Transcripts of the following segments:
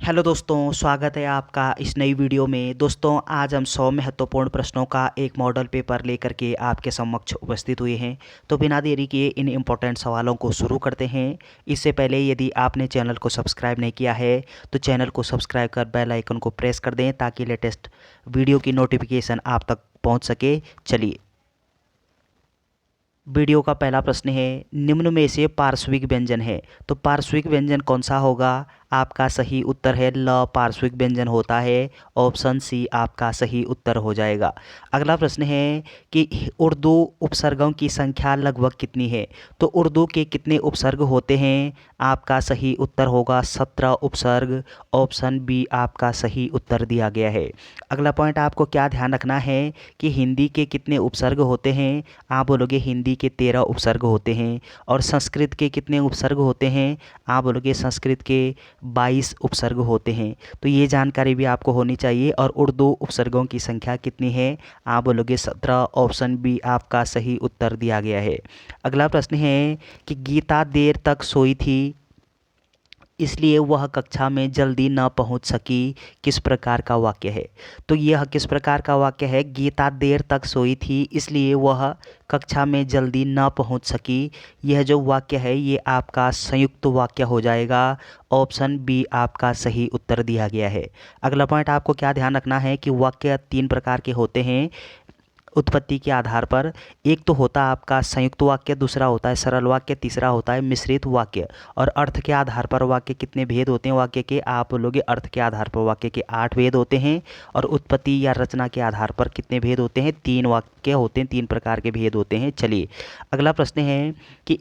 Hello दोस्तों, स्वागत है आपका इस नई वीडियो में। दोस्तों, आज हम 100 महत्वपूर्ण प्रश्नों का एक मॉडल पेपर लेकर के आपके समक्ष उपस्थित हुए हैं। तो बिना देरी किए इन इम्पोर्टेंट सवालों को शुरू करते हैं। इससे पहले यदि आपने चैनल को सब्सक्राइब नहीं किया है तो चैनल को सब्सक्राइब कर बेल आइकन को प्रेस कर दें ताकि लेटेस्ट वीडियो की नोटिफिकेशन आप तक पहुँच सके। चलिए, वीडियो का पहला प्रश्न है, निम्न में से पार्श्विक व्यंजन है तो पार्श्विक व्यंजन कौन सा होगा? आपका सही उत्तर है ल पार्श्विक व्यंजन होता है। ऑप्शन सी आपका सही उत्तर हो जाएगा। अगला प्रश्न है कि उर्दू उपसर्गों की संख्या लगभग कितनी है? तो उर्दू के कितने उपसर्ग होते हैं? आपका सही उत्तर होगा 17 उपसर्ग। ऑप्शन बी आपका सही उत्तर दिया गया है। अगला पॉइंट आपको क्या ध्यान रखना है कि हिंदी के कितने उपसर्ग होते हैं? आप बोलोगे हिंदी के 13 उपसर्ग होते हैं। और संस्कृत के कितने उपसर्ग होते हैं? आप बोलोगे संस्कृत के 22 उपसर्ग होते हैं। तो ये जानकारी भी आपको होनी चाहिए। और उर्दू उपसर्गों की संख्या कितनी है? आप बोलोगे 17। ऑप्शन बी आपका सही उत्तर दिया गया है। अगला प्रश्न है कि गीता देर तक सोई थी इसलिए वह कक्षा में जल्दी न पहुंच सकी, किस प्रकार का वाक्य है? तो यह किस प्रकार का वाक्य है? गीता देर तक सोई थी इसलिए वह कक्षा में जल्दी न पहुंच सकी। यह जो वाक्य है ये आपका संयुक्त वाक्य हो जाएगा। ऑप्शन बी आपका सही उत्तर दिया गया है। अगला पॉइंट आपको क्या ध्यान रखना है कि वाक्य 3 प्रकार के होते हैं उत्पत्ति के आधार पर। एक तो होता है आपका संयुक्त वाक्य, दूसरा होता है सरल वाक्य, तीसरा होता है मिश्रित वाक्य। और अर्थ के आधार पर वाक्य कितने भेद होते हैं वाक्य के? आप बोलोगे अर्थ के आधार पर वाक्य के 8 भेद होते हैं। और उत्पत्ति या रचना के आधार पर कितने भेद होते हैं? 3 वाक्य होते हैं, 3 प्रकार के भेद होते हैं। चलिए, अगला प्रश्न है कि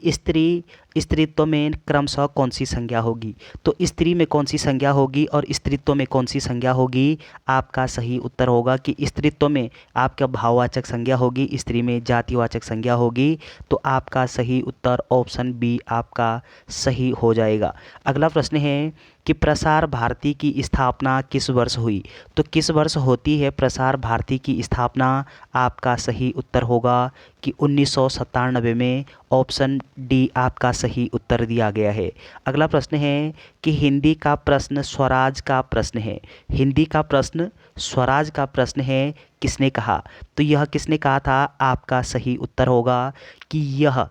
स्त्रीत्व में क्रमशः कौन सी संज्ञा होगी? तो स्त्री में कौन सी संज्ञा होगी और स्त्रीत्व में कौन सी संज्ञा होगी? आपका सही उत्तर होगा कि स्त्रीत्व में आपका भाववाचक संज्ञा होगी, स्त्री में जातिवाचक संज्ञा होगी। तो आपका सही उत्तर ऑप्शन बी आपका सही हो जाएगा। अगला प्रश्न है कि प्रसार भारती की स्थापना किस वर्ष हुई? तो किस वर्ष होती है प्रसार भारती की स्थापना? आपका सही उत्तर होगा कि 1997 में। ऑप्शन डी आपका सही उत्तर दिया गया है। अगला प्रश्न है कि हिंदी का प्रश्न स्वराज का प्रश्न है। हिंदी का प्रश्न स्वराज का प्रश्न है, किसने कहा? तो यह किसने कहा था? आपका सही उत्तर होगा कि यह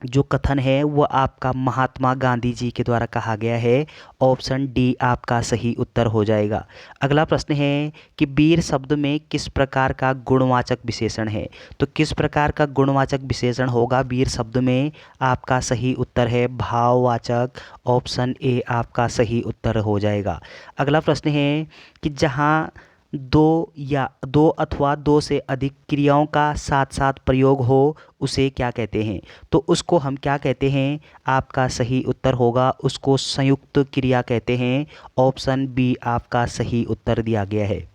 जो कथन है वो आपका महात्मा गांधी जी के द्वारा कहा गया है। ऑप्शन डी आपका सही उत्तर हो जाएगा। अगला प्रश्न है कि वीर शब्द में किस प्रकार का गुणवाचक विशेषण है? तो किस प्रकार का गुणवाचक विशेषण होगा वीर शब्द में? आपका सही उत्तर है भाववाचक। ऑप्शन ए आपका सही उत्तर हो जाएगा। अगला प्रश्न है कि जहाँ दो अथवा दो से अधिक क्रियाओं का साथ साथ प्रयोग हो उसे क्या कहते हैं? तो उसको हम क्या कहते हैं? आपका सही उत्तर होगा उसको संयुक्त क्रिया कहते हैं। ऑप्शन बी आपका सही उत्तर दिया गया है।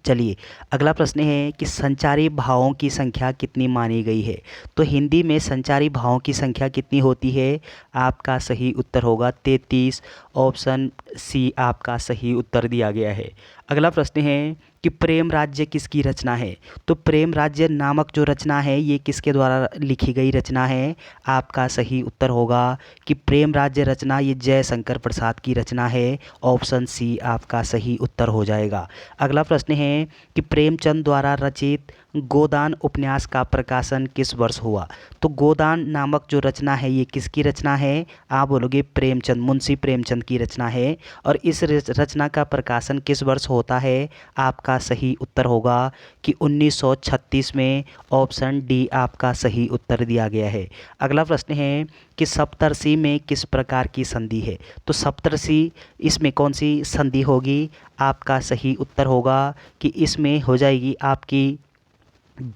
चलिए, अगला प्रश्न है कि संचारी भावों की संख्या कितनी मानी गई है? तो हिंदी में संचारी भावों की संख्या कितनी होती है? आपका सही उत्तर होगा 33। ऑप्शन सी आपका सही उत्तर दिया गया है। अगला प्रश्न है कि प्रेम राज्य किसकी रचना है? तो प्रेम राज्य नामक जो रचना है ये किसके द्वारा लिखी गई रचना है? आपका सही उत्तर होगा कि प्रेम राज्य रचना ये जयशंकर प्रसाद की रचना है। ऑप्शन सी आपका सही उत्तर हो जाएगा। अगला प्रश्न है कि प्रेमचंद द्वारा रचित गोदान उपन्यास का प्रकाशन किस वर्ष हुआ? तो गोदान नामक जो रचना है ये किसकी रचना है? आप बोलोगे प्रेमचंद, मुंशी प्रेमचंद की रचना है। और इस रचना का प्रकाशन किस वर्ष होता है? आपका सही उत्तर होगा कि 1936 में। ऑप्शन डी आपका सही उत्तर दिया गया है। अगला प्रश्न है कि सप्तर्षि में किस प्रकार की संधि है? तो सप्तर्षि इसमें कौन सी संधि होगी? आपका सही उत्तर होगा कि इसमें हो जाएगी आपकी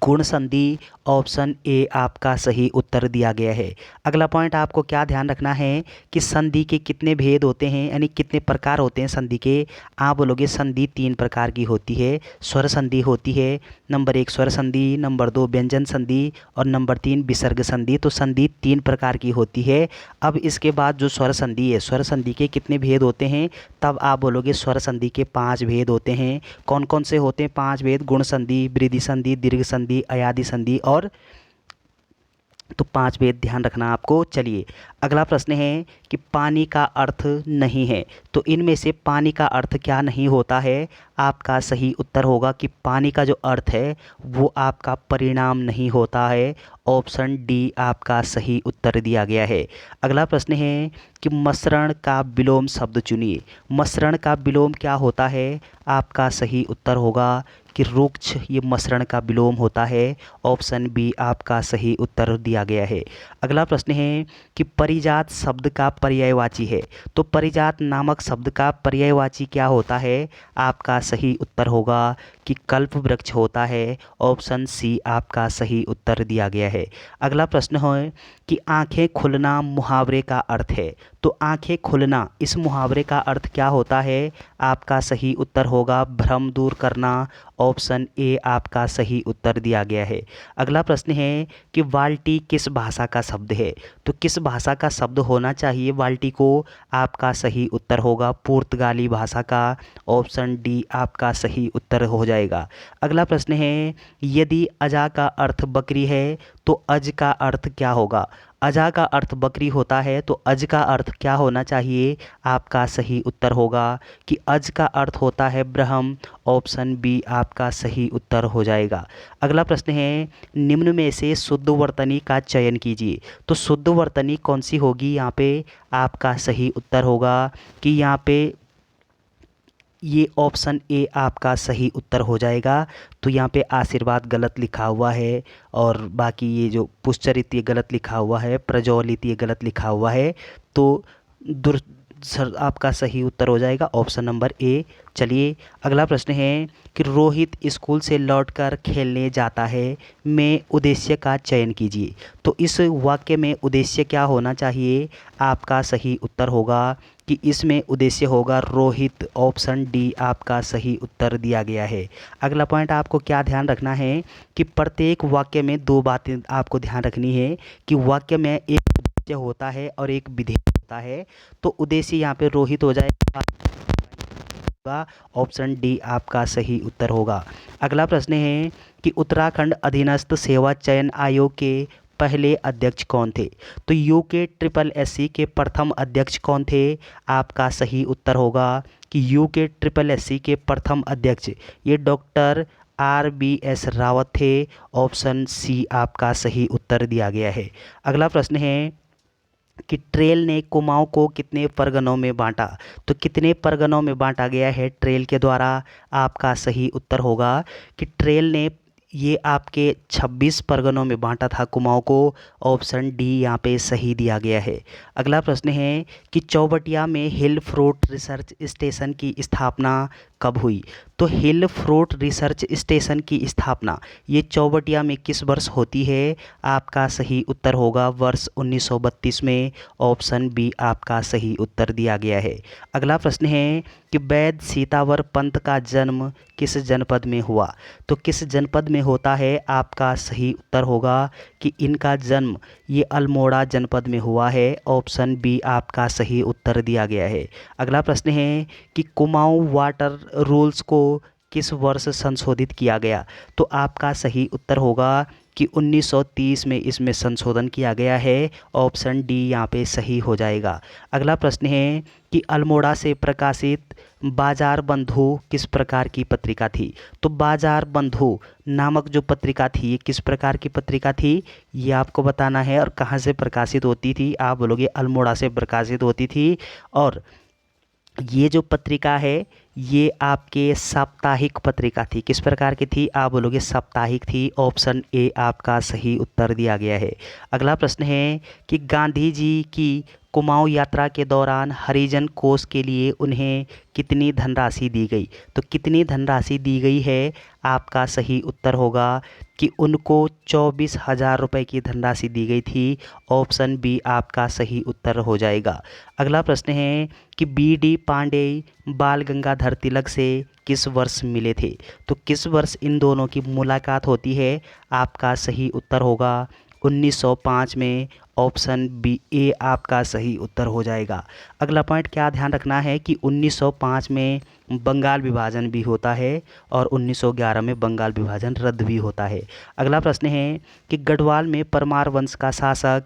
गुण संधि। ऑप्शन ए आपका सही उत्तर दिया गया है। अगला पॉइंट आपको क्या ध्यान रखना है कि संधि के कितने भेद होते हैं, यानी कितने प्रकार होते हैं संधि के? आप बोलोगे संधि 3 प्रकार की होती है। स्वर संधि होती है, नंबर 1 स्वर संधि, नंबर 2 व्यंजन संधि और नंबर 3 विसर्ग संधि। तो संधि 3 प्रकार की होती है। अब इसके बाद जो स्वर संधि है, स्वर संधि के कितने भेद होते हैं? तब आप बोलोगे स्वर संधि के 5 भेद होते हैं। कौन कौन से होते हैं 5 भेद? गुण संधि, वृद्धि संधि, दीर्घ संधि, अयादि संधि और तो 5 वेद ध्यान रखना आपको। चलिए अगला प्रश्न है कि पानी का अर्थ नहीं है, तो इनमें से पानी का अर्थ क्या नहीं होता है? आपका सही उत्तर होगा कि पानी का जो अर्थ है वो आपका परिणाम नहीं होता है। ऑप्शन डी आपका सही उत्तर दिया गया है। अगला प्रश्न है कि मसरण का विलोम शब्द चुनिए। मसरण का विलोम क्या होता है? आपका सही उत्तर होगा कि रुक्ष, ये मसरण का विलोम होता है। ऑप्शन बी आपका सही उत्तर दिया गया है। अगला प्रश्न है कि परिजात शब्द का पर्यायवाची है, तो परिजात नामक शब्द का पर्यायवाची क्या होता है? आपका सही उत्तर होगा कि कल्प वृक्ष होता है। ऑप्शन सी आपका सही उत्तर दिया गया है। अगला प्रश्न है कि आंखें खुलना मुहावरे का अर्थ है, तो आंखें खुलना इस मुहावरे का अर्थ क्या होता है? आपका सही उत्तर होगा भ्रम दूर करना। ऑप्शन ए आपका सही उत्तर दिया गया है। अगला प्रश्न है कि बाल्टी किस भाषा का शब्द है, तो किस भाषा का शब्द होना चाहिए बाल्टी को? आपका सही उत्तर होगा पुर्तगाली भाषा का। ऑप्शन डी आपका सही उत्तर हो जाएगा। अगला प्रश्न है यदि अजा का अर्थ बकरी है तो अज का अर्थ क्या होगा? अजा का अर्थ बकरी होता है तो अज का अर्थ क्या होना चाहिए? आपका सही उत्तर होगा कि अज का अर्थ होता है ब्रह्म। ऑप्शन बी आपका सही उत्तर हो जाएगा। अगला प्रश्न है निम्न में से शुद्ध वर्तनी का चयन कीजिए, तो शुद्ध वर्तनी कौन सी होगी यहाँ पे? आपका सही उत्तर होगा कि यहाँ पे ये ऑप्शन ए आपका सही उत्तर हो जाएगा। तो यहाँ पे आशीर्वाद गलत लिखा हुआ है और बाकी ये जो पुष्चरित ये गलत लिखा हुआ है, प्रज्वलित ये गलत लिखा हुआ है। तो दुर सर आपका सही उत्तर हो जाएगा ऑप्शन नंबर ए। चलिए अगला प्रश्न है कि रोहित स्कूल से लौटकर खेलने जाता है में उद्देश्य का चयन कीजिए, तो इस वाक्य में उद्देश्य क्या होना चाहिए? आपका सही उत्तर होगा कि इसमें उद्देश्य होगा रोहित। ऑप्शन डी आपका सही उत्तर दिया गया है। अगला पॉइंट आपको क्या ध्यान रखना है कि प्रत्येक वाक्य में दो बातें आपको ध्यान रखनी है कि वाक्य में एक उद्देश्य होता है और एक विधेय होता है। तो उद्देश्य यहाँ पे रोहित हो जाएगा। ऑप्शन डी आपका सही उत्तर होगा। अगला प्रश्न है कि उत्तराखंड अधीनस्थ सेवा चयन आयोग के पहले अध्यक्ष कौन थे? तो यूके ट्रिपल एससी के प्रथम अध्यक्ष कौन थे? आपका सही उत्तर होगा कि यूके ट्रिपल एससी के प्रथम अध्यक्ष ये डॉक्टर RBS रावत थे। ऑप्शन सी आपका सही उत्तर दिया गया है। अगला प्रश्न है कि ट्रेल ने कुमाऊं को कितने परगनों में बांटा? तो कितने परगनों में बांटा गया है ट्रेल के द्वारा? आपका सही उत्तर होगा कि ट्रेल ने ये आपके 26 परगनों में बांटा था कुमाऊं को। ऑप्शन डी यहाँ पे सही दिया गया है। अगला प्रश्न है कि चौबटिया में हिल फ्रूट रिसर्च स्टेशन की स्थापना कब हुई? तो हिल फ्रूट रिसर्च स्टेशन की स्थापना ये चौबटिया में किस वर्ष होती है? आपका सही उत्तर होगा वर्ष 1932 में। ऑप्शन बी आपका सही उत्तर दिया गया है। अगला प्रश्न है कि वैद्य सीतावर पंत का जन्म किस जनपद में हुआ? तो किस जनपद में होता है? आपका सही उत्तर होगा कि इनका जन्म ये अल्मोड़ा जनपद में हुआ है। ऑप्शन बी आपका सही उत्तर दिया गया है। अगला प्रश्न है कि कुमाऊं वाटर रूल्स को किस वर्ष संशोधित किया गया? तो आपका सही उत्तर होगा कि 1930 में इसमें संशोधन किया गया है। ऑप्शन डी यहाँ पे सही हो जाएगा। अगला प्रश्न है कि अल्मोड़ा से प्रकाशित बाजार बंधु किस प्रकार की पत्रिका थी? तो बाजार बंधु नामक जो पत्रिका थी ये किस प्रकार की पत्रिका थी ये आपको बताना है। और कहाँ से प्रकाशित होती थी? आप बोलोगे अल्मोड़ा से प्रकाशित होती थी। और ये जो पत्रिका है ये आपके साप्ताहिक पत्रिका थी। किस प्रकार की थी? आप बोलोगे साप्ताहिक थी। ऑप्शन ए आपका सही उत्तर दिया गया है। अगला प्रश्न है कि गांधी जी की कुमाऊं यात्रा के दौरान हरिजन कोष के लिए उन्हें कितनी धनराशि दी गई? तो कितनी धनराशि दी गई है? आपका सही उत्तर होगा कि उनको 24,000 रुपये की धनराशि दी गई थी। ऑप्शन बी आपका सही उत्तर हो जाएगा। अगला प्रश्न है कि BD पांडे बाल गंगाधर तिलक से किस वर्ष मिले थे? तो किस वर्ष इन दोनों की मुलाकात होती है? आपका सही उत्तर होगा 1905 में। ऑप्शन बी ए आपका सही उत्तर हो जाएगा। अगला पॉइंट क्या ध्यान रखना है कि 1905 में बंगाल विभाजन भी होता है और 1911 में बंगाल विभाजन रद्द भी होता है। अगला प्रश्न है कि गढ़वाल में परमार वंश का शासक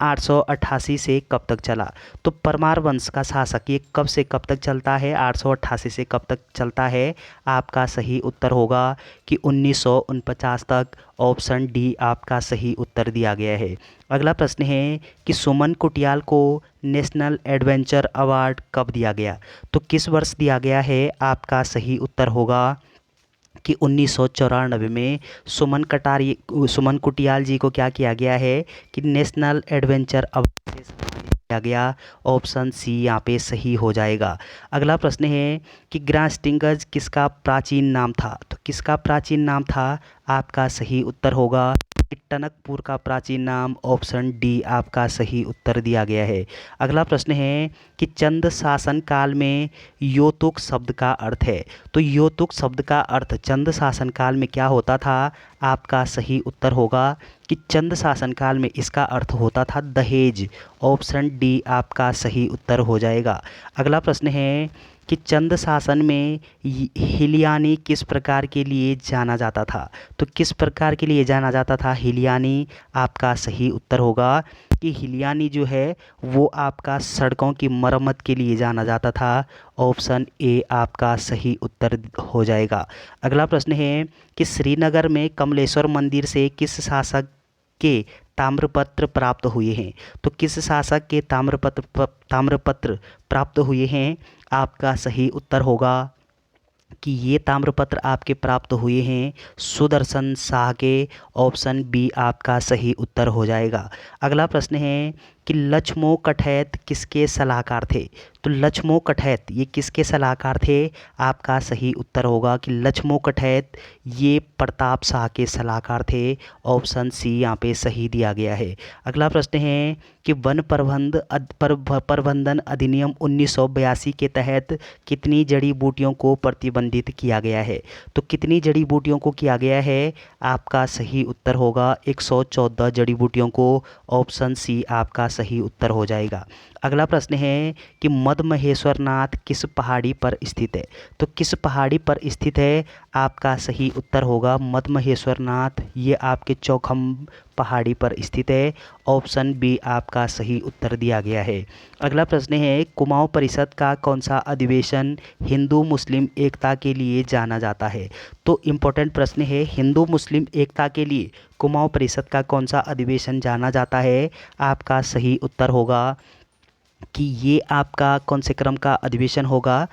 888 से कब तक चला। तो परमार वंश का शासक ये कब से कब तक चलता है, 888 से कब तक चलता है। आपका सही उत्तर होगा कि 1949 तक। ऑप्शन डी आपका सही उत्तर दिया गया है। अगला प्रश्न है कि सुमन कुटियाल को नेशनल एडवेंचर अवार्ड कब दिया गया। तो किस वर्ष दिया गया है। आपका सही उत्तर होगा कि 1994 में सुमन कुटियाल जी को क्या किया गया है कि नेशनल एडवेंचर अवार्ड से सम्मानित किया गया। ऑप्शन सी यहाँ पे सही हो जाएगा। अगला प्रश्न है कि ग्रासटिंगज किसका प्राचीन नाम था। तो किसका प्राचीन नाम था। आपका सही उत्तर होगा कि टनकपुर का प्राचीन नाम। ऑप्शन डी आपका सही उत्तर दिया गया है। अगला प्रश्न है कि चंद शासन काल में योतुक शब्द का अर्थ है। तो योतुक शब्द का अर्थ चंद शासन काल में क्या होता था। आपका सही उत्तर होगा कि चंद शासन काल में इसका अर्थ होता था दहेज। ऑप्शन डी आपका सही उत्तर हो जाएगा। अगला प्रश्न है कि चंद शासन में हिलियानी किस प्रकार के लिए जाना जाता था। तो किस प्रकार के लिए जाना जाता था हिलियानी। आपका सही उत्तर होगा कि हिलियानी जो है वो आपका सड़कों की मरम्मत के लिए जाना जाता था। ऑप्शन ए आपका सही उत्तर हो जाएगा। अगला प्रश्न है कि श्रीनगर में कमलेश्वर मंदिर से किस शासक के ताम्रपत्र प्राप्त हुए हैं। तो किस शासक के ताम्रपत्र प्राप्त हुए हैं। आपका सही उत्तर होगा कि ये ताम्रपत्र आपके प्राप्त हुए हैं सुदर्शन शाह के। ऑप्शन बी आपका सही उत्तर हो जाएगा। अगला प्रश्न है कि लक्ष्मो कठैत किसके सलाहकार थे। तो लक्ष्मो कठैत ये किसके सलाहकार थे। आपका सही उत्तर होगा कि लक्ष्मो कठैत ये प्रताप शाह के सलाहकार थे। ऑप्शन सी यहाँ पे सही दिया गया है। अगला प्रश्न है कि वन प्रबंधन अधिनियम 1982 के तहत कितनी जड़ी बूटियों को प्रतिबंधित किया गया है। तो कितनी जड़ी बूटियों को किया गया है। आपका सही उत्तर होगा 114 जड़ी बूटियों को। ऑप्शन सी आपका सही उत्तर हो जाएगा। अगला प्रश्न है कि मद्महेश्वर नाथ किस पहाड़ी पर स्थित है। तो किस पहाड़ी पर स्थित है। आपका सही उत्तर होगा मद्महेश्वर नाथ ये आपके चौखम पहाड़ी पर स्थित है। ऑप्शन बी आपका सही उत्तर दिया गया है। अगला प्रश्न है कुमाऊं परिषद का कौन सा अधिवेशन हिंदू मुस्लिम एकता के लिए जाना जाता है। तो इम्पोर्टेंट प्रश्न है हिंदू मुस्लिम एकता के लिए कुमाऊं परिषद का कौन सा अधिवेशन जाना जाता है। आपका सही उत्तर होगा कि ये आपका कौन से क्रम का अधिवेशन होगा।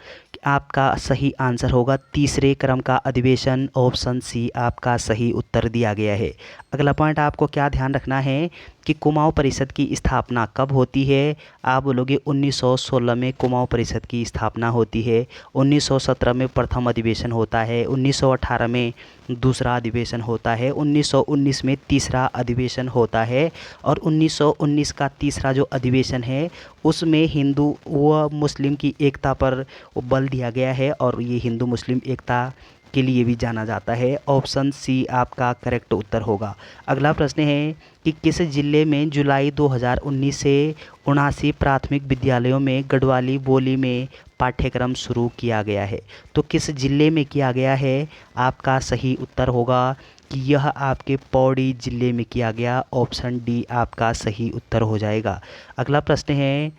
आपका सही आंसर होगा तीसरे क्रम का अधिवेशन। ऑप्शन सी आपका सही उत्तर दिया गया है। अगला पॉइंट आपको क्या ध्यान रखना है कि कुमाऊं परिषद की स्थापना कब होती है। आप बोलोगे 1916 में कुमाऊं परिषद की स्थापना होती है। 1917 में प्रथम अधिवेशन होता है। 1918 में दूसरा अधिवेशन होता है। 1919 में तीसरा अधिवेशन होता है। और 1919 का तीसरा जो अधिवेशन है उसमें हिंदू व मुस्लिम की एकता पर बल दिया गया है और ये हिंदू मुस्लिम एकता के लिए भी जाना जाता है। ऑप्शन सी आपका करेक्ट उत्तर होगा। अगला प्रश्न है कि किस जिले में जुलाई 2019 से 79 प्राथमिक विद्यालयों में गढ़वाली बोली में पाठ्यक्रम शुरू किया गया है। तो किस जिले में किया गया है। आपका सही उत्तर होगा कि यह आपके पौड़ी जिले में किया गया। ऑप्शन डी आपका सही उत्तर हो जाएगा। अगला प्रश्न है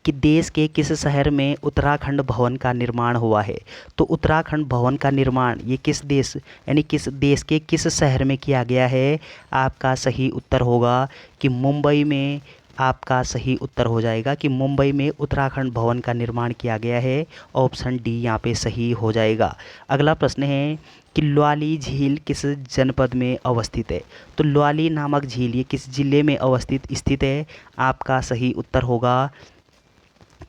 कि देश के किस शहर में उत्तराखंड भवन का निर्माण हुआ है। तो उत्तराखंड भवन का निर्माण ये किस देश यानी किस देश के किस शहर में किया गया है। आपका सही उत्तर होगा कि मुंबई में। आपका सही उत्तर हो जाएगा कि मुंबई में उत्तराखंड भवन का निर्माण किया गया है। ऑप्शन डी यहाँ पे सही हो जाएगा। अगला प्रश्न है कि ल्वाली झील किस जनपद में अवस्थित है। तो ल्वाली नामक झील ये किस जिले में स्थित है। आपका सही उत्तर होगा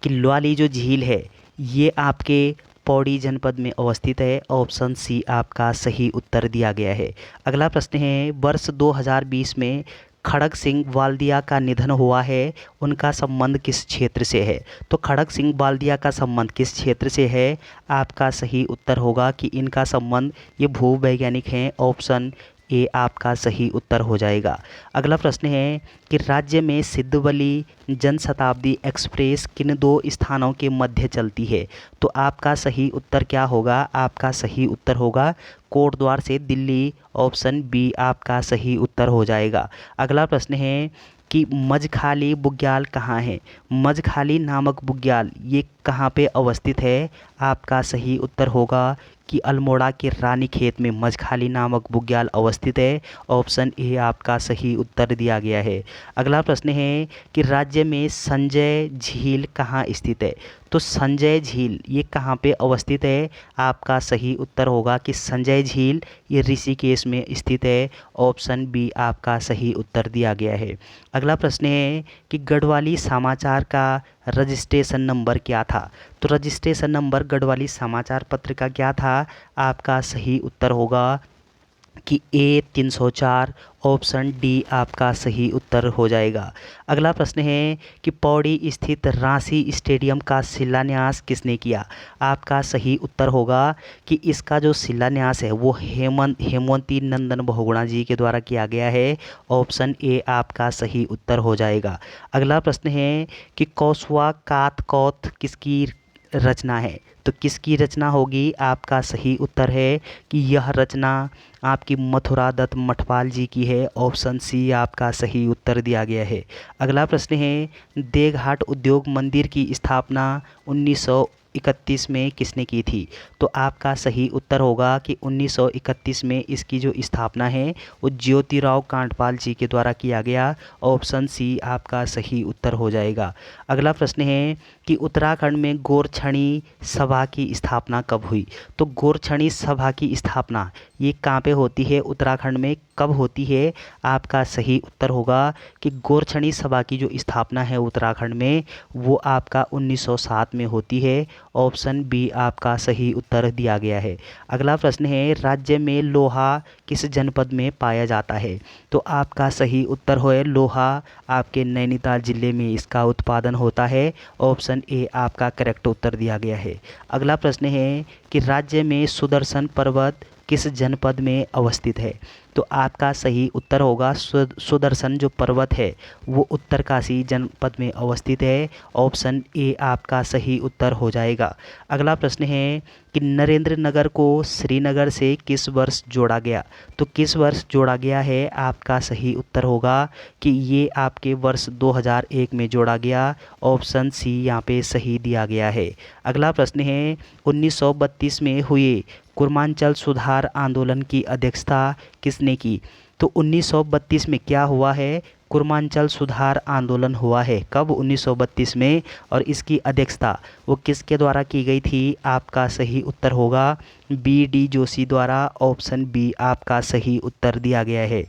कि ल्वाली जो झील है ये आपके पौड़ी जनपद में अवस्थित है। ऑप्शन सी आपका सही उत्तर दिया गया है। अगला प्रश्न है वर्ष 2020 में खड़ग सिंह वाल्दिया का निधन हुआ है। उनका संबंध किस क्षेत्र से है। तो खड़ग सिंह वाल्दिया का संबंध किस क्षेत्र से है। आपका सही उत्तर होगा कि इनका संबंध ये भूवैज्ञानिक हैं। ऑप्शन ए आपका सही उत्तर हो जाएगा। अगला प्रश्न है कि राज्य में सिद्धवली जनशताब्दी एक्सप्रेस किन दो स्थानों के मध्य चलती है? तो आपका सही उत्तर क्या होगा? आपका सही उत्तर होगा कोटद्वार से दिल्ली। ऑप्शन बी आपका सही उत्तर हो जाएगा। अगला प्रश्न है कि मजखाली बुग्याल कहाँ है? मजखाली नामक बुग्याल ये कहाँ पे अवस्थित है? आपका सही उत्तर होगा कि अल्मोड़ा के रानीखेत में मजखाली नामक बुग्याल अवस्थित है। ऑप्शन ए आपका सही उत्तर दिया गया है। अगला प्रश्न है कि राज्य में संजय झील कहाँ स्थित है? तो संजय झील ये कहाँ पे अवस्थित है? आपका सही उत्तर होगा कि संजय झील ये ऋषिकेश में स्थित है। ऑप्शन बी आपका सही उत्तर दिया गया है। अगला प्रश्न है कि गढ़वाली समाचार का रजिस्ट्रेशन नंबर क्या था? तो रजिस्ट्रेशन नंबर गढ़वाली समाचार पत्र का क्या था? आपका सही उत्तर होगा कि ए 304। ऑप्शन डी आपका सही उत्तर हो जाएगा। अगला प्रश्न है कि पौड़ी स्थित रांसी स्टेडियम का शिलान्यास किसने किया? आपका सही उत्तर होगा कि इसका जो शिलान्यास है वो हेमवंती नंदन बहुगुणा जी के द्वारा किया गया है। ऑप्शन ए आपका सही उत्तर हो जाएगा। अगला प्रश्न है कि कौसवा कात कौथ किसकी रचना है? तो किसकी रचना होगी? आपका सही उत्तर है कि यह रचना आपकी मथुरा दत्त मठपाल जी की है। ऑप्शन सी आपका सही उत्तर दिया गया है। अगला प्रश्न है देवघाट उद्योग मंदिर की स्थापना 1931 में किसने की थी? तो आपका सही उत्तर होगा कि 1931 में इसकी जो स्थापना है वो ज्योतिराव कांडपाल जी के द्वारा किया गया। ऑप्शन सी आपका सही उत्तर हो जाएगा। अगला प्रश्न है कि उत्तराखंड में गोरछणी सभा की स्थापना कब हुई? तो गोरछणी सभा की स्थापना ये कहाँ पे होती है? उत्तराखंड में कब होती है? आपका सही उत्तर होगा कि गोरछणी सभा की जो स्थापना है उत्तराखंड में वो आपका 1907 में होती है। ऑप्शन बी आपका सही उत्तर दिया गया है। अगला प्रश्न है राज्य में लोहा किस जनपद में पाया जाता है? तो आपका सही उत्तर है लोहा आपके नैनीताल जिले में इसका उत्पादन होता है। ऑप्शन ए आपका करेक्ट उत्तर दिया गया है। अगला प्रश्न है कि राज्य में सुदर्शन पर्वत किस जनपद में अवस्थित है? तो आपका सही उत्तर होगा सुदर्शन जो पर्वत है वो उत्तरकाशी जनपद में अवस्थित है। ऑप्शन ए आपका सही उत्तर हो जाएगा। अगला प्रश्न है कि नरेंद्र नगर को श्रीनगर से किस वर्ष जोड़ा गया? तो किस वर्ष जोड़ा गया है? आपका सही उत्तर होगा कि ये आपके वर्ष 2001 में जोड़ा गया। ऑप्शन सी यहाँ पे सही दिया गया है। अगला प्रश्न है 1932 में हुए कुर्मांचल सुधार आंदोलन की अध्यक्षता किसने की? तो 1932 में क्या हुआ है? कुर्मांचल सुधार आंदोलन हुआ है। कब? 1932 में। और इसकी अध्यक्षता वो किसके द्वारा की गई थी? आपका सही उत्तर होगा बी डी जोशी द्वारा। ऑप्शन बी आपका सही उत्तर दिया गया है।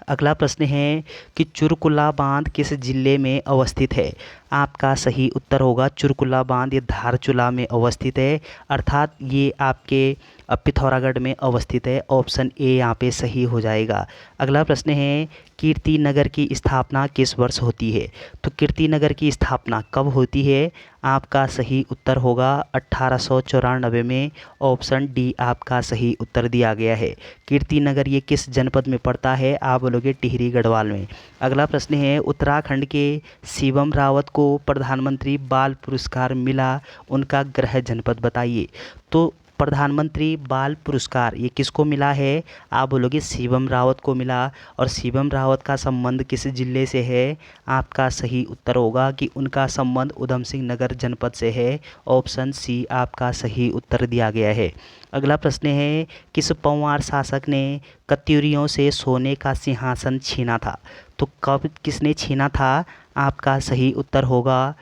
अगला प्रश्न है कि चुरकुला बांध किस जिले में अवस्थित है? आपका सही उत्तर होगा चुरकुला बांध ये धारचूला में अवस्थित है, अर्थात ये आपके पिथौरागढ़ में अवस्थित है। ऑप्शन ए यहाँ पे सही हो जाएगा। अगला प्रश्न है कीर्ति नगर की स्थापना किस वर्ष होती है? तो कीर्ति नगर की स्थापना कब होती है? आपका सही उत्तर होगा 1894 में। ऑप्शन डी आपका सही उत्तर दिया गया है। कीर्ति नगर ये किस जनपद में पड़ता है? आप बोलोगे टिहरी गढ़वाल में। अगला प्रश्न है उत्तराखंड के शिवम रावत को प्रधानमंत्री बाल पुरस्कार मिला, उनका गृह जनपद बताइए। तो प्रधानमंत्री बाल पुरस्कार ये किसको मिला है? आप बोलोगे शिवम रावत को मिला। और शिवम रावत का संबंध किस जिले से है? आपका सही उत्तर होगा कि उनका संबंध उधम सिंह नगर जनपद से है। ऑप्शन सी आपका सही उत्तर दिया गया है। अगला प्रश्न है किस पंवार शासक ने कत्यूरियों से सोने का सिंहासन छीना था? तो कब किसने छीना था? आपका सही उत्तर होगा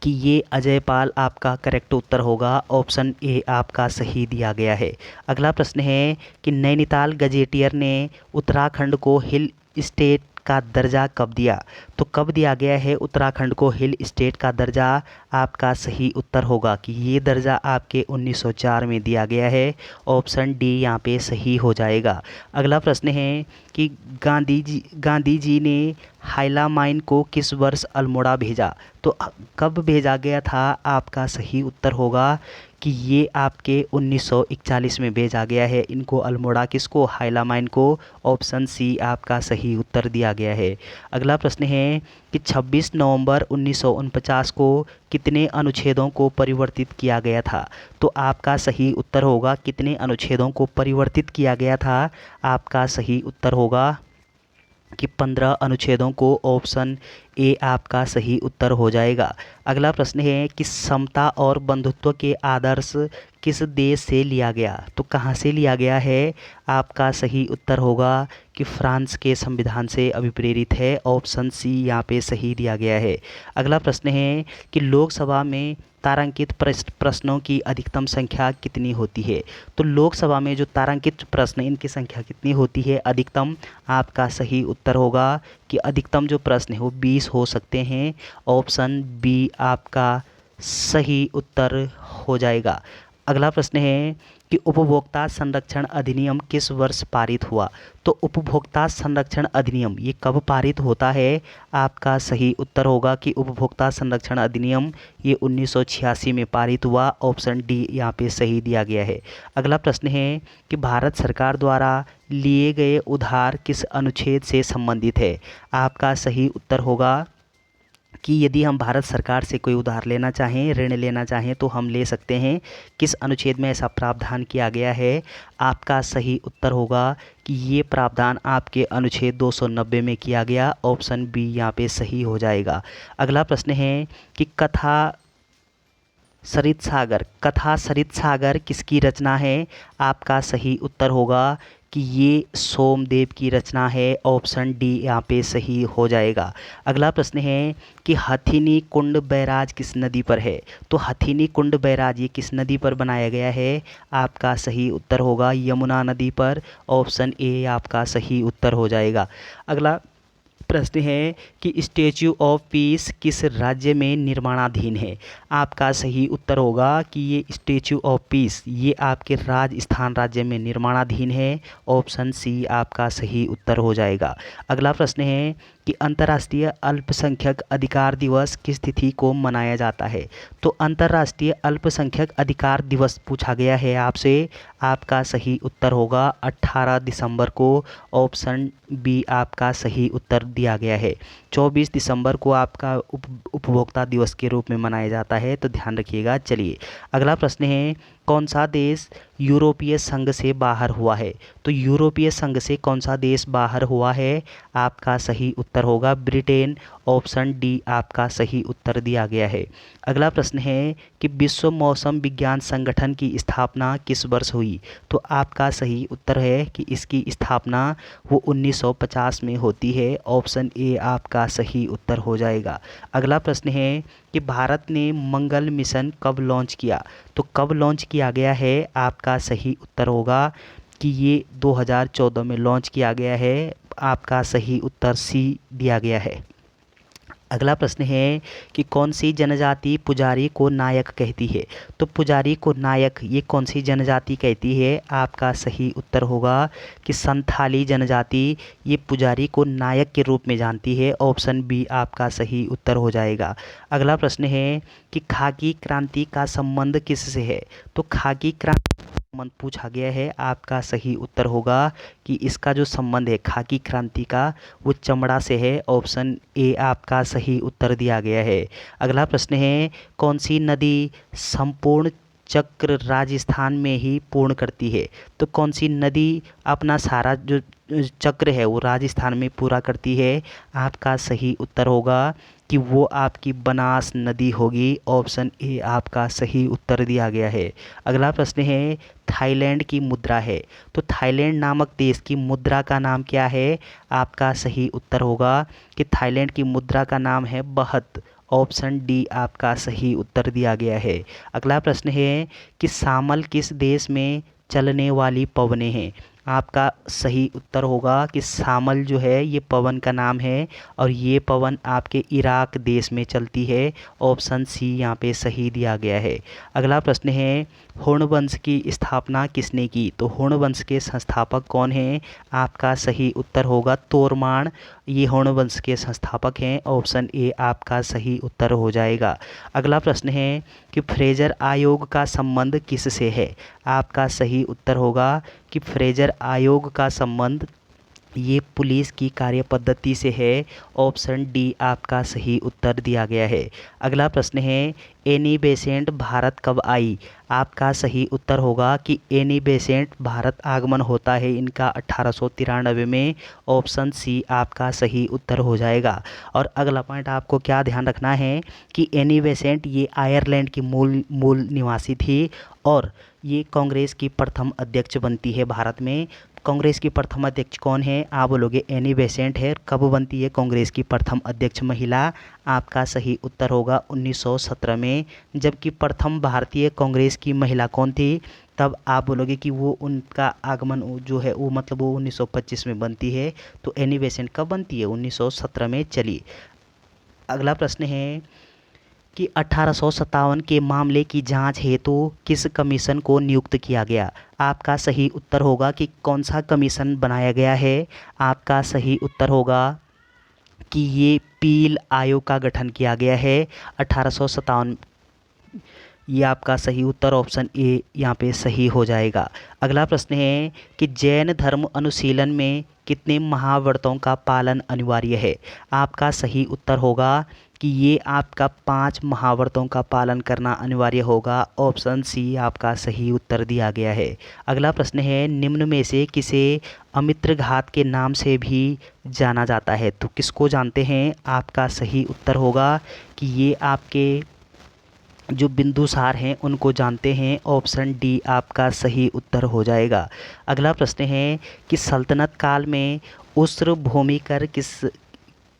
कि ये अजयपाल आपका करेक्ट उत्तर होगा। ऑप्शन ए आपका सही दिया गया है। अगला प्रश्न है कि नैनीताल गजेटियर ने उत्तराखंड को हिल स्टेट का दर्जा कब दिया? तो कब दिया गया है उत्तराखंड को हिल स्टेट का दर्जा? आपका सही उत्तर होगा कि ये दर्जा आपके 1904 में दिया गया है। ऑप्शन डी यहाँ पे सही हो जाएगा। अगला प्रश्न है कि गांधी जी ने हाइलामाइन को किस वर्ष अल्मोड़ा भेजा? तो कब भेजा गया था? आपका सही उत्तर होगा कि ये आपके 1941 में भेजा गया है इनको अल्मोड़ा। किसको? हाइलामाइन को। ऑप्शन सी आपका सही उत्तर दिया गया है। अगला प्रश्न है कि 26 नवंबर 1949 को कितने अनुच्छेदों को परिवर्तित किया गया था? तो आपका सही उत्तर होगा कितने अनुच्छेदों को परिवर्तित किया गया था? आपका सही उत्तर होगा कि 15 अनुच्छेदों को। ऑप्शन ए आपका सही उत्तर हो जाएगा। अगला प्रश्न है कि समता और बंधुत्व के आदर्श किस देश से लिया गया? तो कहाँ से लिया गया है? आपका सही उत्तर होगा कि फ्रांस के संविधान से अभिप्रेरित है। ऑप्शन सी यहाँ पे सही दिया गया है। अगला प्रश्न है कि लोकसभा में तारांकित प्रश्नों की अधिकतम संख्या कितनी होती है? तो लोकसभा में जो तारांकित प्रश्न इनकी संख्या कितनी होती है अधिकतम? आपका सही उत्तर होगा कि अधिकतम जो प्रश्न है वो 20 हो सकते हैं। ऑप्शन बी आपका सही उत्तर हो जाएगा। अगला प्रश्न है कि उपभोक्ता संरक्षण अधिनियम किस वर्ष पारित हुआ? तो उपभोक्ता संरक्षण अधिनियम ये कब पारित होता है? आपका सही उत्तर होगा कि उपभोक्ता संरक्षण अधिनियम ये 1986 में पारित हुआ। ऑप्शन डी यहाँ पे सही दिया गया है। अगला प्रश्न है कि भारत सरकार द्वारा लिए गए उधार किस अनुच्छेद से संबंधित है? आपका सही उत्तर होगा कि यदि हम भारत सरकार से कोई उधार लेना चाहें, ऋण लेना चाहें तो हम ले सकते हैं। किस अनुच्छेद में ऐसा प्रावधान किया गया है? आपका सही उत्तर होगा कि ये प्रावधान आपके अनुच्छेद 290 में किया गया। ऑप्शन बी यहाँ पे सही हो जाएगा। अगला प्रश्न है कि कथा सरित सागर किसकी रचना है? आपका सही उत्तर होगा कि ये सोमदेव की रचना है। ऑप्शन डी यहाँ पे सही हो जाएगा। अगला प्रश्न है कि हथिनी कुंड बैराज किस नदी पर है? तो हथिनी कुंड बैराज ये किस नदी पर बनाया गया है? आपका सही उत्तर होगा यमुना नदी पर। ऑप्शन ए आपका सही उत्तर हो जाएगा। अगला प्रश्न है कि स्टैच्यू ऑफ पीस किस राज्य में निर्माणाधीन है? आपका सही उत्तर होगा कि ये स्टैच्यू ऑफ पीस ये आपके राजस्थान राज्य में निर्माणाधीन है। ऑप्शन सी आपका सही उत्तर हो जाएगा। अगला प्रश्न है कि अंतर्राष्ट्रीय अल्पसंख्यक अधिकार दिवस किस तिथि को मनाया जाता है? तो अंतर्राष्ट्रीय अल्पसंख्यक अधिकार दिवस पूछा गया है आपसे। आपका सही उत्तर होगा 18 दिसंबर को। ऑप्शन बी आपका सही उत्तर दिया गया है। 24 दिसंबर को आपका उपभोक्ता दिवस के रूप में मनाया जाता है, तो ध्यान रखिएगा। चलिए अगला प्रश्न है कौन सा देश यूरोपीय संघ से बाहर हुआ है? तो यूरोपीय संघ से कौन सा देश बाहर हुआ है? आपका सही उत्तर होगा ब्रिटेन। ऑप्शन डी आपका सही उत्तर दिया गया है। अगला प्रश्न है कि विश्व मौसम विज्ञान संगठन की स्थापना किस वर्ष हुई? तो आपका सही उत्तर है कि इसकी स्थापना वो 1950 में होती है। ऑप्शन ए आपका सही उत्तर हो जाएगा। अगला प्रश्न है कि भारत ने मंगल मिशन कब लॉन्च किया? तो कब लॉन्च किया गया है? आपका सही उत्तर होगा कि ये 2014 में लॉन्च किया गया है। आपका सही उत्तर सी दिया गया है। अगला प्रश्न है कि कौन सी जनजाति पुजारी को नायक कहती है? तो पुजारी को नायक ये कौन सी जनजाति कहती है? आपका सही उत्तर होगा कि संथाली जनजाति ये पुजारी को नायक के रूप में जानती है। ऑप्शन बी आपका सही उत्तर हो जाएगा। अगला प्रश्न है कि खाकी क्रांति का संबंध किससे है? तो खाकी क्रांति संबंध पूछा गया है। आपका सही उत्तर होगा कि इसका जो संबंध है खाकी क्रांति का वो चमड़ा से है। ऑप्शन ए आपका सही उत्तर दिया गया है। अगला प्रश्न है कौन सी नदी संपूर्ण चक्र राजस्थान में ही पूर्ण करती है? तो कौन सी नदी अपना सारा जो चक्र है वो राजस्थान में पूरा करती है? आपका सही उत्तर होगा कि वो आपकी बनास नदी होगी। ऑप्शन ए आपका सही उत्तर दिया गया है। अगला प्रश्न है थाईलैंड की मुद्रा है, तो थाईलैंड नामक देश की मुद्रा का नाम क्या है? आपका सही उत्तर होगा कि थाईलैंड की मुद्रा का नाम है बहत। ऑप्शन डी आपका सही उत्तर दिया गया है। अगला प्रश्न है कि सामल किस देश में चलने वाली पवनें हैं? आपका सही उत्तर होगा कि सामल जो है ये पवन का नाम है और ये पवन आपके इराक देश में चलती है। ऑप्शन सी यहाँ पे सही दिया गया है। अगला प्रश्न है हुण वंश की स्थापना किसने की? तो हुण वंश के संस्थापक कौन हैं? आपका सही उत्तर होगा तोरमाण। ये होण वंश के संस्थापक हैं। ऑप्शन ए आपका सही उत्तर हो जाएगा। अगला प्रश्न है कि फ्रेजर आयोग का संबंध किससे है? आपका सही उत्तर होगा कि फ्रेजर आयोग का संबंध ये पुलिस की कार्यपद्धति से है। ऑप्शन डी आपका सही उत्तर दिया गया है। अगला प्रश्न है एनी बेसेंट भारत कब आई? आपका सही उत्तर होगा कि एनी बेसेंट भारत आगमन होता है इनका 1893 में। ऑप्शन सी आपका सही उत्तर हो जाएगा। और अगला पॉइंट आपको क्या ध्यान रखना है कि एनी बेसेंट ये आयरलैंड की मूल निवासी थी और ये कांग्रेस की प्रथम अध्यक्ष बनती है भारत में। कांग्रेस की प्रथम अध्यक्ष कौन है? आप बोलोगे एनी बेसेंट है। कब बनती है कांग्रेस की प्रथम अध्यक्ष महिला? आपका सही उत्तर होगा 1917 में। जबकि प्रथम भारतीय कांग्रेस की महिला कौन थी? तब आप बोलोगे कि वो उनका आगमन जो है वो मतलब वो 1925 में बनती है। तो एनी बेसेंट कब बनती है? 1917 में। चलिए अगला प्रश्न है कि 1857 के मामले की जांच हेतु किस कमीशन को नियुक्त किया गया? आपका सही उत्तर होगा कि कौन सा कमीशन बनाया गया है? आपका सही उत्तर होगा कि ये पील आयोग का गठन किया गया है 1857। ये आपका सही उत्तर ऑप्शन ए यहाँ पे सही हो जाएगा। अगला प्रश्न है कि जैन धर्म अनुशीलन में कितने महाव्रतों का पालन अनिवार्य है? आपका सही उत्तर होगा कि ये आपका 5 महाव्रतों का पालन करना अनिवार्य होगा। ऑप्शन सी आपका सही उत्तर दिया गया है। अगला प्रश्न है निम्न में से किसे अमित्र घात के नाम से भी जाना जाता है? तो किसको जानते हैं? आपका सही उत्तर होगा कि ये आपके जो बिंदुसार हैं उनको जानते हैं। ऑप्शन डी आपका सही उत्तर हो जाएगा। अगला प्रश्न है कि सल्तनत काल में उस्र भूमि कर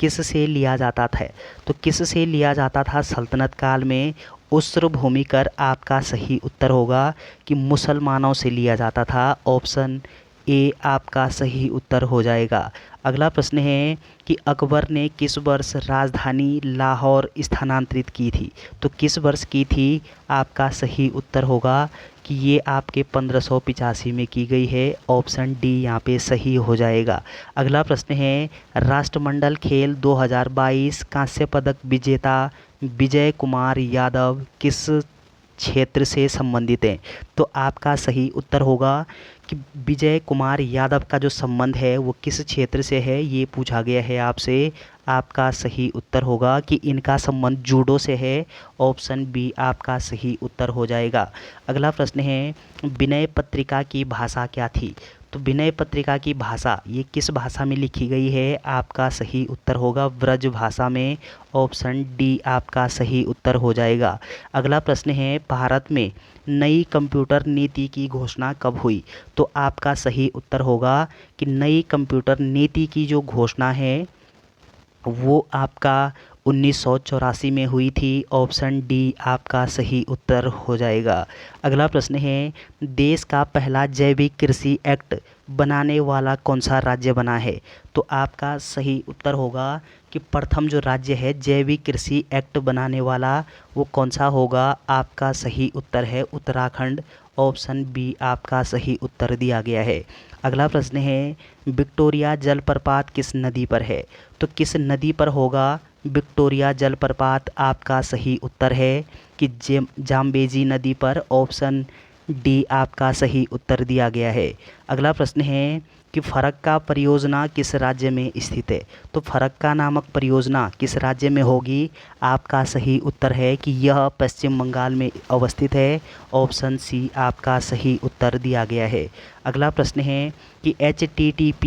किस से लिया जाता था? तो किस से लिया जाता था सल्तनत काल में उस्र भूमि कर? आपका सही उत्तर होगा कि मुसलमानों से लिया जाता था। ऑप्शन ए आपका सही उत्तर हो जाएगा। अगला प्रश्न है कि अकबर ने किस वर्ष राजधानी लाहौर स्थानांतरित की थी? तो किस वर्ष की थी? आपका सही उत्तर होगा कि ये आपके 1585 में की गई है। ऑप्शन डी यहाँ पे सही हो जाएगा। अगला प्रश्न है राष्ट्रमंडल खेल 2022 कांस्य पदक विजेता विजय कुमार यादव किस क्षेत्र से संबंधित हैं? तो आपका सही उत्तर होगा कि विजय कुमार यादव का जो संबंध है वो किस क्षेत्र से है, ये पूछा गया है आपसे। आपका सही उत्तर होगा कि इनका संबंध जूडो से है। ऑप्शन बी आपका सही उत्तर हो जाएगा। अगला प्रश्न है विनय पत्रिका की भाषा क्या थी? तो विनय पत्रिका की भाषा ये किस भाषा में लिखी गई है? आपका सही उत्तर होगा ब्रज भाषा में। ऑप्शन डी आपका सही उत्तर हो जाएगा। अगला प्रश्न है भारत में नई कंप्यूटर नीति की घोषणा कब हुई? तो आपका सही उत्तर होगा कि नई कंप्यूटर नीति की जो घोषणा है वो आपका 1984 में हुई थी। ऑप्शन डी आपका सही उत्तर हो जाएगा। अगला प्रश्न है देश का पहला जैविक कृषि एक्ट बनाने वाला कौन सा राज्य बना है? तो आपका सही उत्तर होगा कि प्रथम जो राज्य है जैविक कृषि एक्ट बनाने वाला वो कौन सा होगा? आपका सही उत्तर है उत्तराखंड। ऑप्शन बी आपका सही उत्तर दिया गया है। अगला प्रश्न है विक्टोरिया जलप्रपात किस नदी पर है? तो किस नदी पर होगा विक्टोरिया जलप्रपात? आपका सही उत्तर है कि जाम्बेजी नदी पर। ऑप्शन डी आपका सही उत्तर दिया गया है। अगला प्रश्न है कि फरक्का परियोजना किस राज्य में स्थित है? तो फरक्का नामक परियोजना किस राज्य में होगी? आपका सही उत्तर है कि यह पश्चिम बंगाल में अवस्थित है। ऑप्शन सी आपका सही उत्तर दिया गया है। अगला प्रश्न है कि HTTP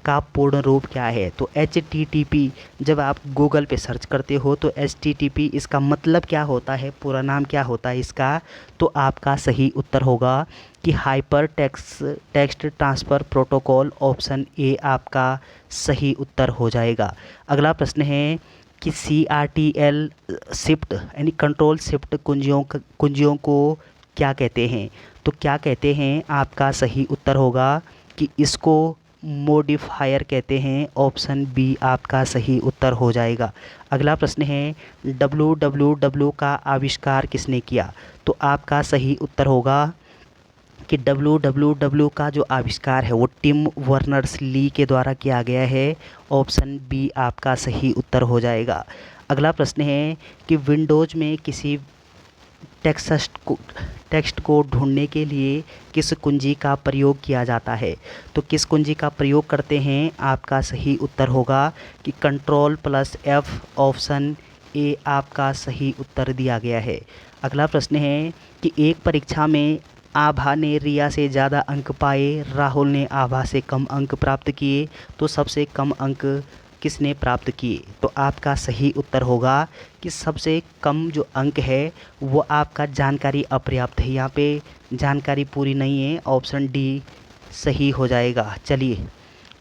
का पूर्ण रूप क्या है? तो HTTP जब आप गूगल पे सर्च करते हो तो HTTP इसका मतलब क्या होता है, पूरा नाम क्या होता है इसका? तो आपका सही उत्तर होगा कि hyper text transfer protocol. Option A आपका सही उत्तर हो जाएगा। अगला प्रश्न है कि CRTL शिफ्ट यानी कंट्रोल शिफ्ट कुंजियों को क्या कहते हैं? तो क्या कहते हैं? आपका सही उत्तर होगा कि इसको मॉडिफायर कहते हैं। ऑप्शन बी आपका सही उत्तर हो जाएगा। अगला प्रश्न है www का आविष्कार किसने किया? तो आपका सही उत्तर होगा कि WWW का जो आविष्कार है वो टिम वर्नर्स ली के द्वारा किया गया है। ऑप्शन बी आपका सही उत्तर हो जाएगा। अगला प्रश्न है कि विंडोज़ में किसी टेक्स्ट को ढूंढने के लिए किस कुंजी का प्रयोग किया जाता है। तो किस कुंजी का प्रयोग करते हैं, आपका सही उत्तर होगा कि Ctrl+F। ऑप्शन ए आपका सही उत्तर दिया गया है। अगला प्रश्न है कि एक परीक्षा में आभा ने रिया से ज़्यादा अंक पाए, राहुल ने आभा से कम अंक प्राप्त किए, तो सबसे कम अंक किसने प्राप्त किए। तो आपका सही उत्तर होगा कि सबसे कम जो अंक है वो आपका जानकारी अपर्याप्त है, यहाँ पे जानकारी पूरी नहीं है। ऑप्शन डी सही हो जाएगा। चलिए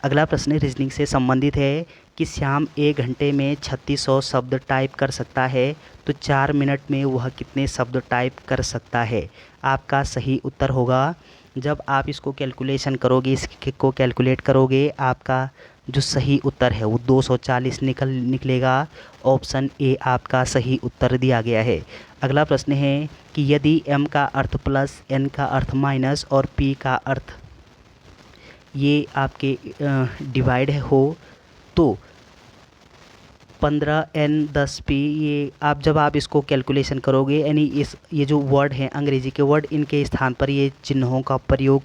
अगला प्रश्न रीजनिंग से संबंधित है कि श्याम 1 घंटे में 3600 शब्द टाइप कर सकता है, तो 4 मिनट में वह कितने शब्द टाइप कर सकता है। आपका सही उत्तर होगा, जब आप इसको कैलकुलेशन करोगे, इसको कैलकुलेट करोगे, आपका जो सही उत्तर है वो 240 निकलेगा। ऑप्शन ए आपका सही उत्तर दिया गया है। अगला प्रश्न है कि यदि m का अर्थ प्लस, n का अर्थ माइनस और p का अर्थ ये आपके डिवाइड हो तो 15n 10p, ये जब आप इसको कैलकुलेशन करोगे, यानी ये जो वर्ड हैं अंग्रेजी के वर्ड, इनके स्थान पर ये चिन्हों का प्रयोग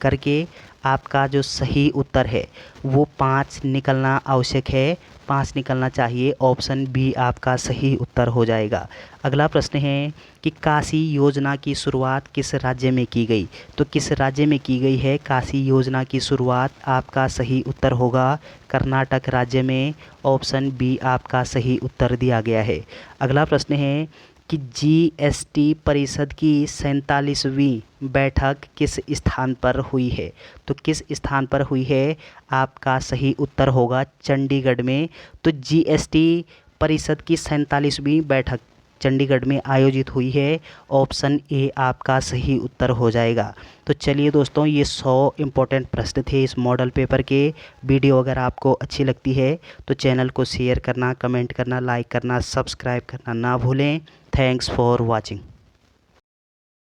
करके आपका जो सही उत्तर है वो 5 निकलना आवश्यक है, 5 निकलना चाहिए। ऑप्शन बी आपका सही उत्तर हो जाएगा। अगला प्रश्न है कि काशी योजना की शुरुआत किस राज्य में की गई। तो किस राज्य में की गई है काशी योजना की शुरुआत, आपका सही उत्तर होगा कर्नाटक राज्य में। ऑप्शन बी आपका सही उत्तर दिया गया है। अगला प्रश्न है कि GST परिषद की 47वीं बैठक किस स्थान पर हुई है। तो किस स्थान पर हुई है, आपका सही उत्तर होगा चंडीगढ़ में। तो GST परिषद की 47वीं बैठक चंडीगढ़ में आयोजित हुई है। ऑप्शन ए आपका सही उत्तर हो जाएगा। तो चलिए दोस्तों, ये 100 इम्पोर्टेंट प्रश्न थे इस मॉडल पेपर के। वीडियो अगर आपको अच्छी लगती है तो चैनल को शेयर करना, कमेंट करना, लाइक करना, सब्सक्राइब करना ना भूलें। Thanks for watching.